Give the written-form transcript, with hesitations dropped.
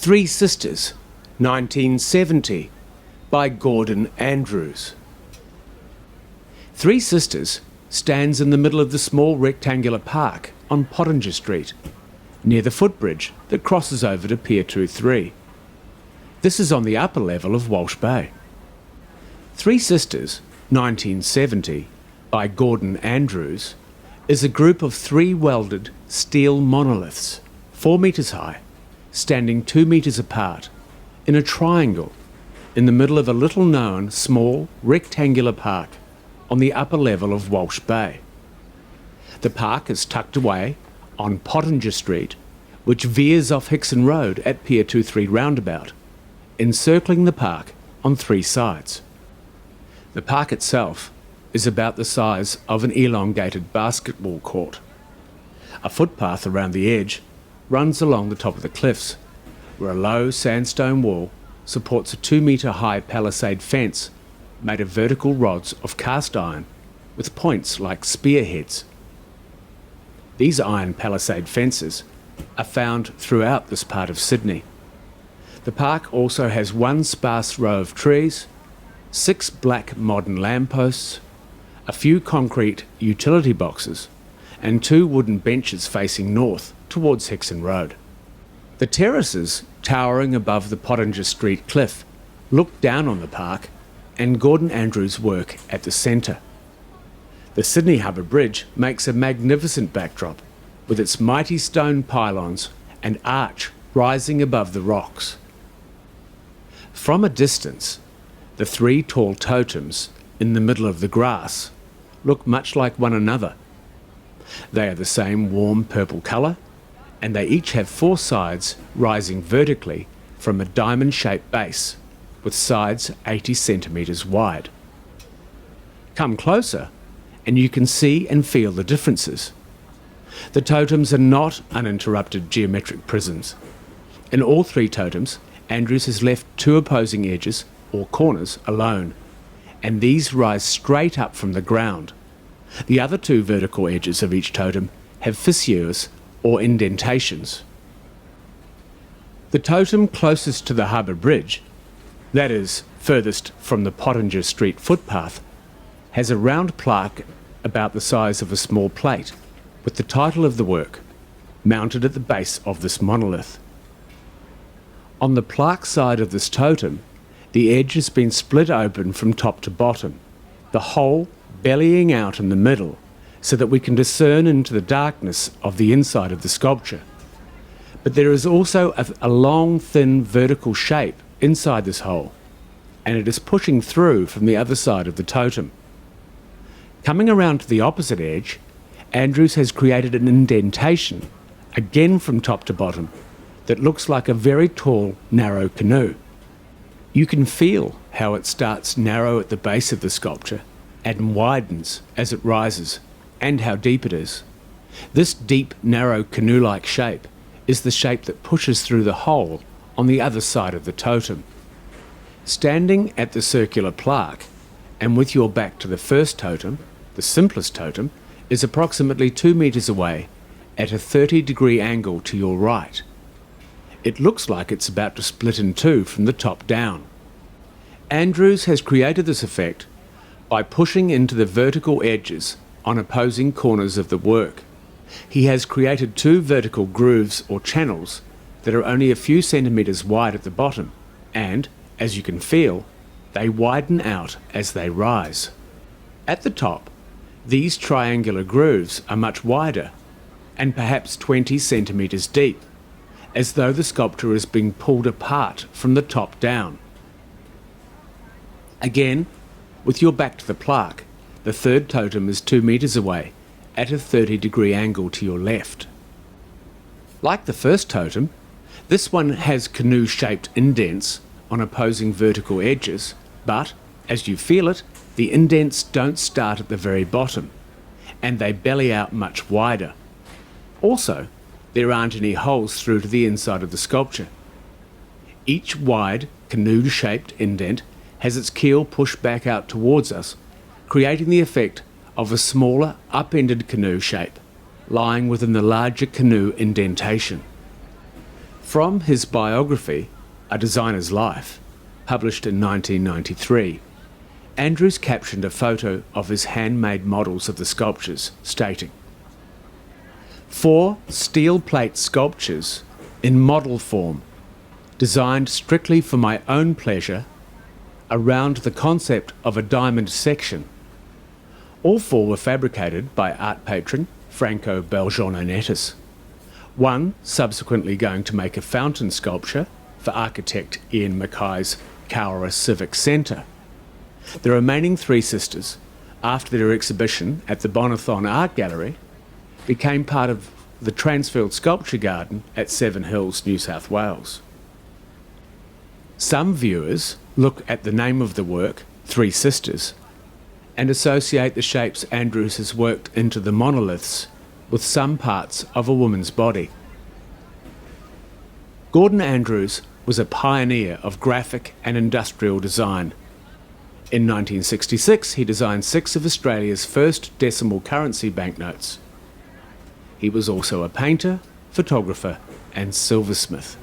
Three Sisters, 1970, by Gordon Andrews. Three Sisters stands in the middle of the small rectangular park on Pottinger Street, near the footbridge that crosses over to Pier 23. This is on the upper level of Walsh Bay. Three Sisters, 1970, by Gordon Andrews, is a group of three welded steel monoliths, 4 metres high, standing 2 metres apart, in a triangle, in the middle of a little-known small rectangular park on the upper level of Walsh Bay. The park is tucked away on Pottinger Street, which veers off Hickson Rd at Pier 23 roundabout, encircling the park on 3 sides. The park itself is about the size of an elongated basketball court. A footpath around the edge runs along the top of the cliffs, where a low sandstone wall supports a 2-metre high palisade fence made of vertical rods of cast iron with points like spearheads. These iron palisade fences are found throughout this part of Sydney. The park also has 1 sparse row of trees, 6 black modern lampposts, a few concrete utility boxes, and 2 wooden benches facing north towards Hickson Rd. The terraces towering above the Pottinger Street cliff look down on the park and Gordon Andrews' work at the centre. The Sydney Harbour Bridge makes a magnificent backdrop with its mighty stone pylons and arch rising above the rocks. From a distance, the 3 tall totems in the middle of the grass look much like one another. They are the same warm purple colour, and they each have 4 sides rising vertically from a diamond-shaped base, with sides 80 centimetres wide. Come closer, and you can see and feel the differences. The totems are not uninterrupted geometric prisms. In all 3 totems, Andrews has left 2 opposing edges, or corners, alone, and these rise straight up from the ground. The other 2 vertical edges of each totem have fissures or indentations. The totem closest to the Harbour Bridge, that is, furthest from the Pottinger Street footpath, has a round plaque about the size of a small plate with the title of the work mounted at the base of this monolith. On the plaque side of this totem, the edge has been split open from top to bottom, the whole bellying out in the middle so that we can discern into the darkness of the inside of the sculpture. But there is also a long, thin vertical shape inside this hole, and it is pushing through from the other side of the totem. Coming around to the opposite edge, Andrews has created an indentation, again from top to bottom, that looks like a very tall, narrow canoe. You can feel how it starts narrow at the base of the sculpture and widens as it rises, and how deep it is. This deep, narrow canoe-like shape is the shape that pushes through the hole on the other side of the totem. Standing at the circular plaque, and with your back to the first totem, the simplest totem, is approximately 2 metres away at a 30-degree angle to your right. It looks like it's about to split in 2 from the top down. Andrews has created this effect by pushing into the vertical edges on opposing corners of the work. He has created 2 vertical grooves or channels that are only a few centimetres wide at the bottom, and, as you can feel, they widen out as they rise. At the top, these triangular grooves are much wider, and perhaps 20 centimetres deep, as though the sculpture is being pulled apart from the top down. Again, with your back to the plaque, the third totem is 2 metres away, at a 30-degree angle to your left. Like the first totem, this one has canoe-shaped indents on opposing vertical edges, but, as you feel it, the indents don't start at the very bottom, and they belly out much wider. Also, there aren't any holes through to the inside of the sculpture. Each wide, canoe-shaped indent has its keel pushed back out towards us, creating the effect of a smaller, up-ended canoe shape, lying within the larger canoe indentation. From his biography, A Designer's Life, published in 1993, Andrews captioned a photo of his handmade models of the sculptures, stating, "4 steel plate sculptures in model form, designed strictly for my own pleasure, around the concept of a diamond section. All 4 were fabricated by art patron Franco Belgianonetis, one subsequently going to make a fountain sculpture for architect Ian Mackay's Cowra Civic Centre. The remaining 3 sisters, after their exhibition at the Bonathon Art Gallery, became part of the Transfield Sculpture Garden at Seven Hills, New South Wales." Some viewers look at the name of the work, Three Sisters, and associate the shapes Andrews has worked into the monoliths with some parts of a woman's body. Gordon Andrews was a pioneer of graphic and industrial design. In 1966, he designed 6 of Australia's first decimal currency banknotes. He was also a painter, photographer, and silversmith.